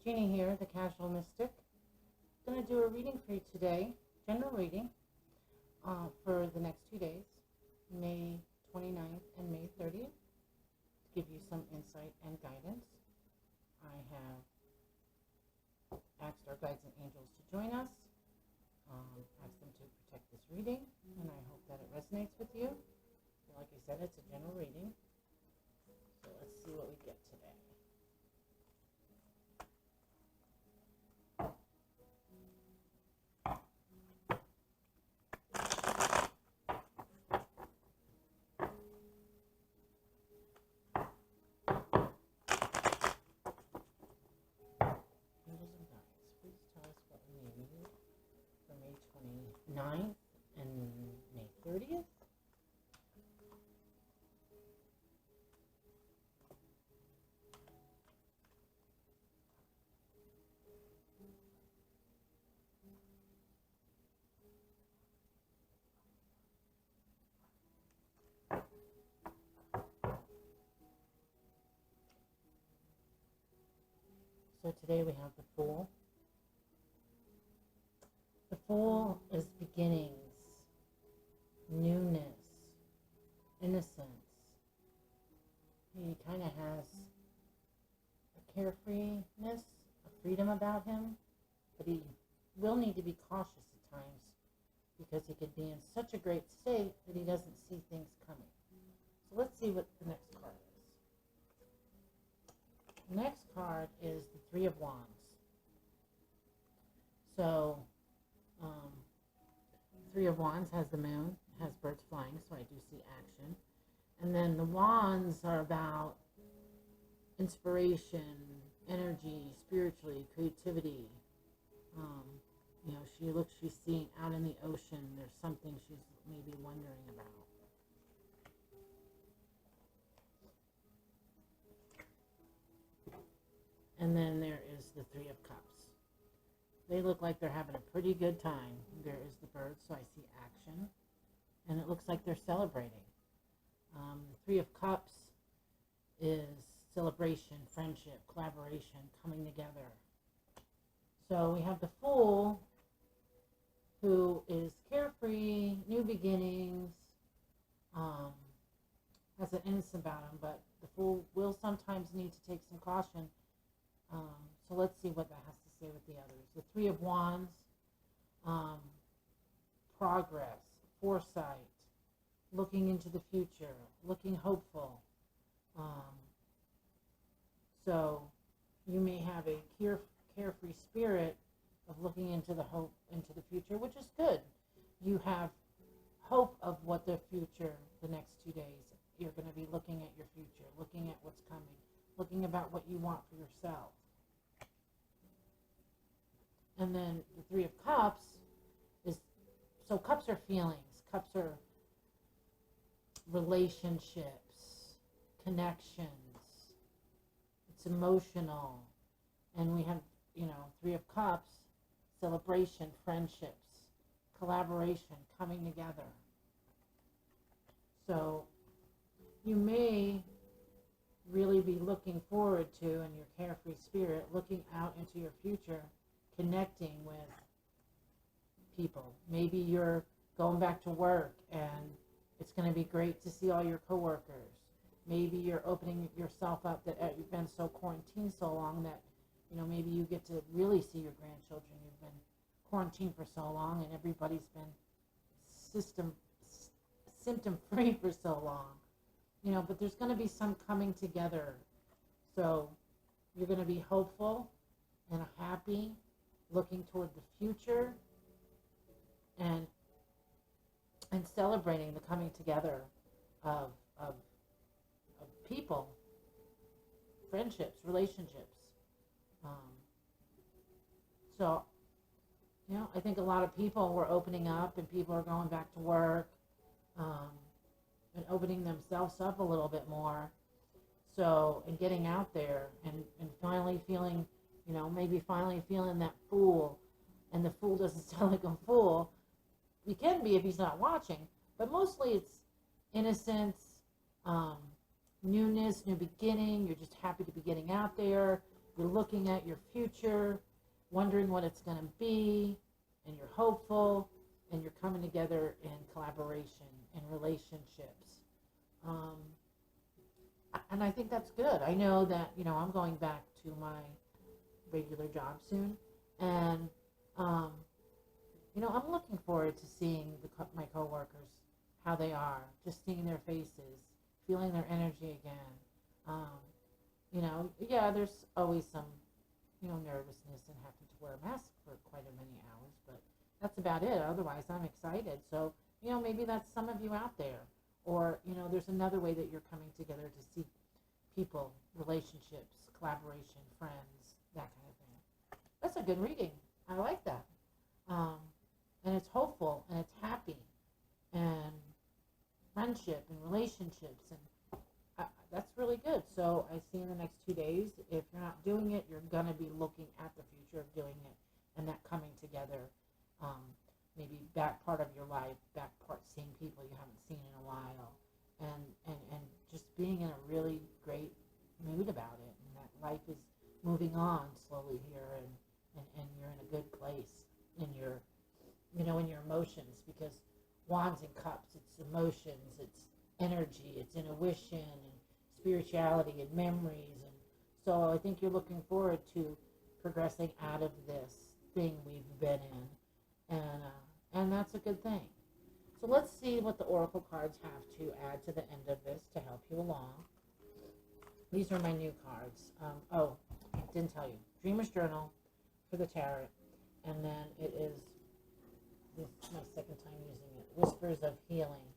Jeannie here, the Casual Mystic. I'm going to do a reading for you today, general reading, for the next 2 days, May 29th and May 30th, to give you some insight and guidance. I have asked our guides and angels to join us, asked them to protect this reading, and I hope that it resonates with you. Like I said, it's a general reading, so let's see what we get today. Angels and guides, please tell us what we need for May 29th and May 30th. So today we have the Fool. The Fool is beginnings, newness, innocence. He kind of has a carefreeness, a freedom about him, but he will need to be cautious at times because he could be in such a great state that he doesn't see things coming. So let's see what the next card is. The next card is the Three of Wands. So, Three of Wands has the moon, has birds flying, so I do see action. And then the wands are about inspiration, energy, spiritually, creativity. She's seeing out in the ocean. There's something she's maybe wondering about. And then there is the Three of Cups. They look like they're having a pretty good time. There is the bird, so I see action. And it looks like they're celebrating. The Three of Cups is celebration, friendship, collaboration, coming together. So we have the Fool, who is carefree, new beginnings, has an innocence about him, but the Fool will sometimes need to take some caution. So let's see what that has to say with the others. The Three of Wands, progress, foresight, looking into the future, looking hopeful. So you may have a carefree spirit of looking into the future, which is good. You have hope of what the future, the next 2 days, you're going to be looking at your future, looking at what's coming, looking about what you want for yourself. And then the Three of Cups is, so cups are feelings, cups are relationships, connections, it's emotional. And we have, Three of Cups, celebration, friendships, collaboration, coming together. So you may really be looking forward to, in your carefree spirit, looking out into your future, connecting with people. Maybe you're going back to work and it's going to be great to see all your coworkers. Maybe you're opening yourself up, that you've been so quarantined so long that maybe you get to really see your grandchildren. You've been quarantined for so long and everybody's been symptom-free for so long. But there's going to be some coming together. So you're going to be hopeful and happy, looking toward the future and celebrating the coming together of people, friendships, relationships. So I think a lot of people were opening up and people are going back to work and opening themselves up a little bit more. So, and getting out there and finally feeling, maybe finally feeling that Fool. And the Fool doesn't sound like a fool. He can be if he's not watching. But mostly it's innocence, newness, new beginning. You're just happy to be getting out there. you're looking at your future, wondering what it's going to be, and you're hopeful, and you're coming together in collaboration and relationships. Um, and I think that's good. I know that, I'm going back to my regular job soon, and, I'm looking forward to seeing my coworkers, how they are, just seeing their faces, feeling their energy again. Yeah, there's always some, nervousness and having to wear a mask for quite a many hours, but that's about it. Otherwise, I'm excited. So, maybe that's some of you out there. Or, there's another way that you're coming together to see people, relationships, collaboration, friends, that kind of thing. That's a good reading. I like that. And it's hopeful and it's happy and friendship and relationships, and that's really good. So I see in the next 2 days, if you're not doing it, you're going to be looking at the future of doing it and that coming together. Maybe back part of your life, back part seeing people you haven't seen in a while, and just being in a really great mood about it, and that life is moving on slowly here, and you're in a good place in your, in your emotions, because Wands and Cups, it's emotions, it's energy, it's intuition, and spirituality, and memories, and so I think you're looking forward to progressing out of this thing we've been in, and that's a good thing. So let's see what the Oracle cards have to add to the end of this to help you along. These are my new cards. I didn't tell you. Dreamer's Journal for the Tarot, and then this is my second time using it. Whispers of Healing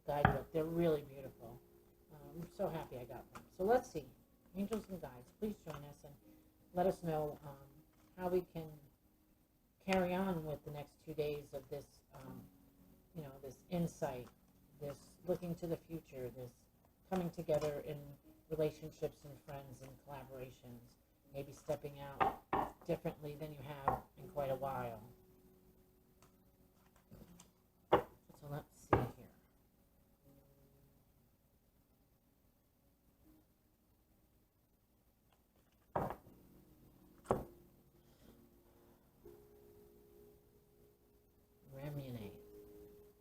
guidebook. They're really beautiful. I'm so happy I got them. So let's see. Angels and guides, please join us and let us know how we can carry on with the next 2 days of this, this insight, this looking to the future, this coming together in relationships and friends and collaborations, maybe stepping out differently than you have in quite a while. So let's see here. Remunate.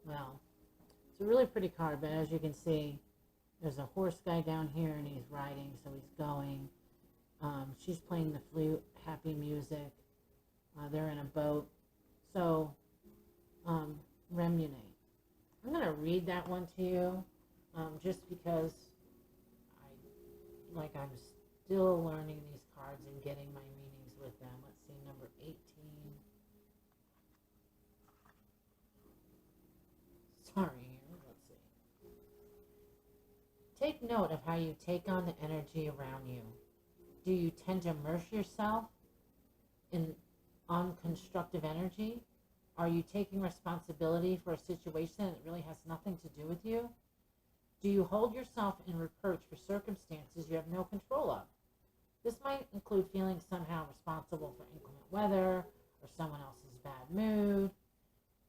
Well, it's a really pretty card, but as you can see, there's a horse guy down here, and he's riding, so he's going. She's playing the flute, happy music. They're in a boat. So, remunate. I'm going to read that one to you, just because I'm still learning these cards and getting my meanings with them. Let's see, number 18. Sorry, let's see. Take note of how you take on the energy around you. Do you tend to immerse yourself in unconstructive energy? Are you taking responsibility for a situation that really has nothing to do with you? Do you hold yourself in reproach for circumstances you have no control of? This might include feeling somehow responsible for inclement weather or someone else's bad mood.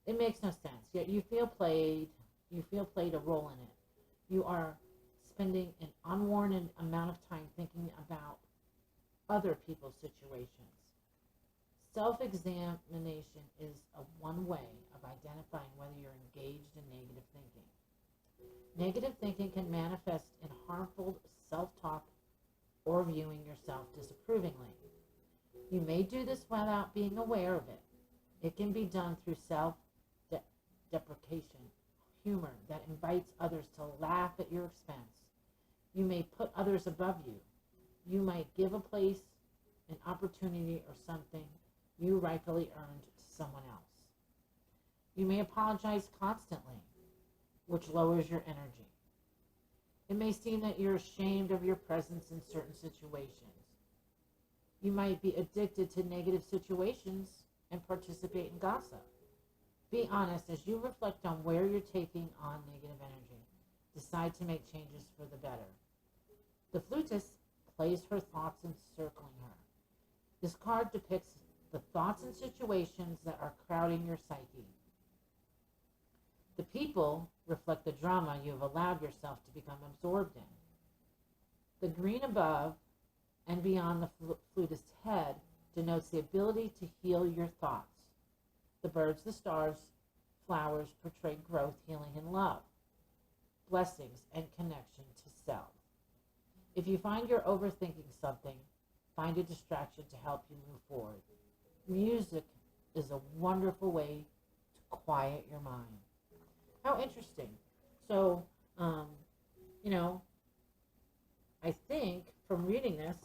It makes no sense, yet you feel played a role in it. You are spending an unwarranted amount of time thinking about other people's situations. Self-examination is one way of identifying whether you're engaged in negative thinking. Negative thinking can manifest in harmful self-talk or viewing yourself disapprovingly. You may do this without being aware of it. It can be done through self-deprecation, humor that invites others to laugh at your expense. You may put others above you. You might give a place, an opportunity, or something you rightfully earned to someone else. You may apologize constantly, which lowers your energy. It may seem that you're ashamed of your presence in certain situations. You might be addicted to negative situations and participate in gossip. Be honest as you reflect on where you're taking on negative energy. Decide to make changes for the better. The flutist plays her thoughts encircling her. This card depicts the thoughts and situations that are crowding your psyche. The people reflect the drama you have allowed yourself to become absorbed in. The green above and beyond the flutist's head denotes the ability to heal your thoughts. The birds, the stars, flowers portray growth, healing, and love, blessings, and connection to self. If you find you're overthinking something, find a distraction to help you move forward. Music is a wonderful way to quiet your mind. How interesting. So, I think from reading this,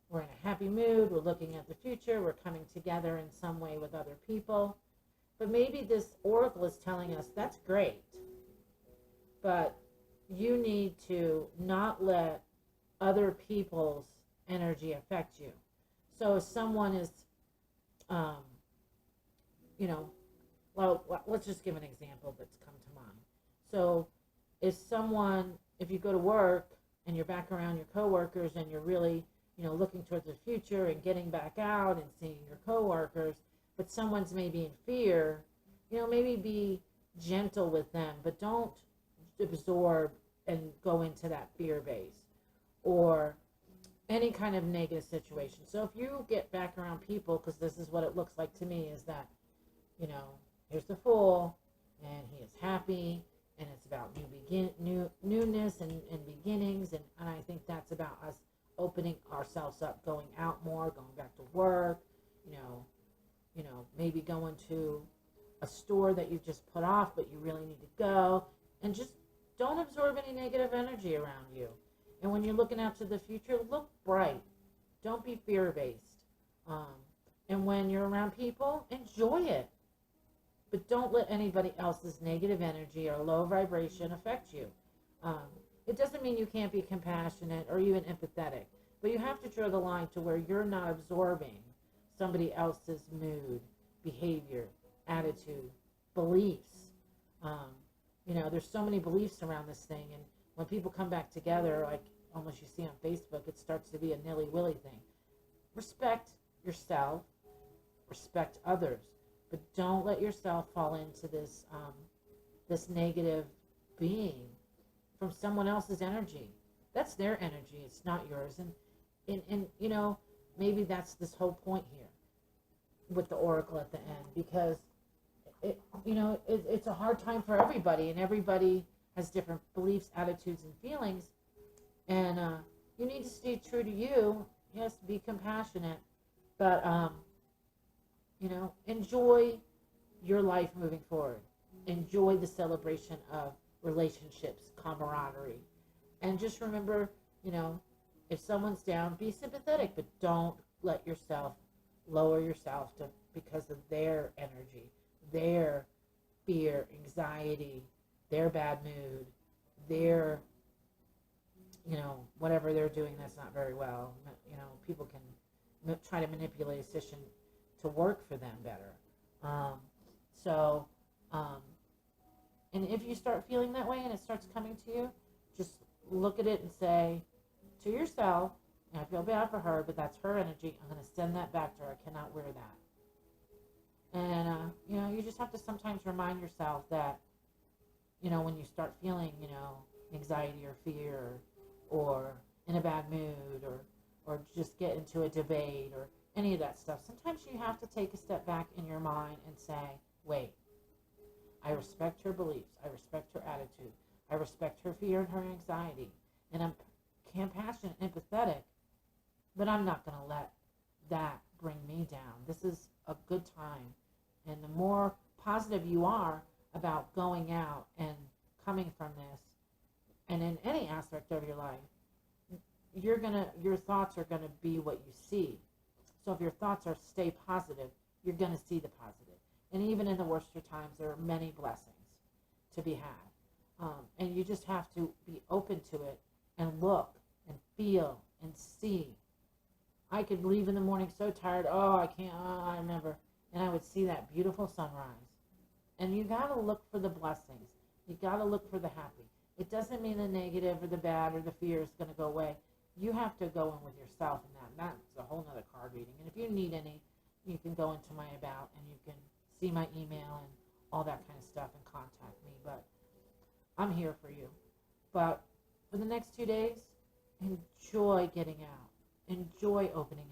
we're in a happy mood, we're looking at the future, we're coming together in some way with other people. But maybe this oracle is telling us that's great, but you need to not let other people's energy affect you. So if someone is, let's just give an example that's come to mind. So if you go to work and you're back around your coworkers and you're really, looking towards the future and getting back out and seeing your coworkers, but someone's maybe in fear, maybe be gentle with them, but don't absorb and go into that fear base or any kind of negative situation. So if you get back around people, because this is what it looks like to me, is that, here's the Fool, and he is happy, and it's about newness and beginnings, and I think that's about us opening ourselves up, going out more, going back to work, maybe going to a store that you've just put off, but you really need to go, and just don't absorb any negative energy around you. And when you're looking out to the future, look bright. Don't be fear-based. And when you're around people, enjoy it. But don't let anybody else's negative energy or low vibration affect you. It doesn't mean you can't be compassionate or even empathetic, but you have to draw the line to where you're not absorbing somebody else's mood, behavior, attitude, beliefs. There's so many beliefs around this thing, and when people come back together, like almost you see on Facebook, it starts to be a nilly-willy thing. Respect yourself, respect others, but don't let yourself fall into this this negative being from someone else's energy. That's their energy. It's not yours. And maybe that's this whole point here with the oracle at the end, because it's a hard time for everybody, and everybody has different beliefs, attitudes, and feelings. And you need to stay true to you. Yes, be compassionate, but enjoy your life moving forward. Enjoy the celebration of relationships, camaraderie, and just remember, if someone's down, be sympathetic, but don't let yourself lower yourself because of their energy, their fear, anxiety, their bad mood, their whatever they're doing that's not very well. People can try to manipulate a situation to work for them better. And if you start feeling that way and it starts coming to you, just look at it and say to yourself, I feel bad for her, but that's her energy. I'm going to send that back to her. I cannot wear that. And, you just have to sometimes remind yourself that, when you start feeling, anxiety or fear or in a bad mood or just get into a debate or any of that stuff, sometimes you have to take a step back in your mind and say, wait, I respect her beliefs. I respect her attitude. I respect her fear and her anxiety. And I'm compassionate, empathetic, but I'm not going to let that bring me down. This is a good time. And the more positive you are about going out and coming from this, and in any aspect of your life, your thoughts are going to be what you see. So if your thoughts are stay positive, you're going to see the positive. And even in the worst of times, there are many blessings to be had. And you just have to be open to it and look and feel and see. I could leave in the morning so tired. I can't. I remember. And I would see that beautiful sunrise. And you got to look for the blessings. You got to look for the happy. It doesn't mean the negative or the bad or the fear is going to go away. You have to go in with yourself in that. That's a whole nother card reading. And if you need any, you can go into my about and you can see my email and all that kind of stuff and contact me. But I'm here for you. But for the next 2 days, enjoy getting out, enjoy opening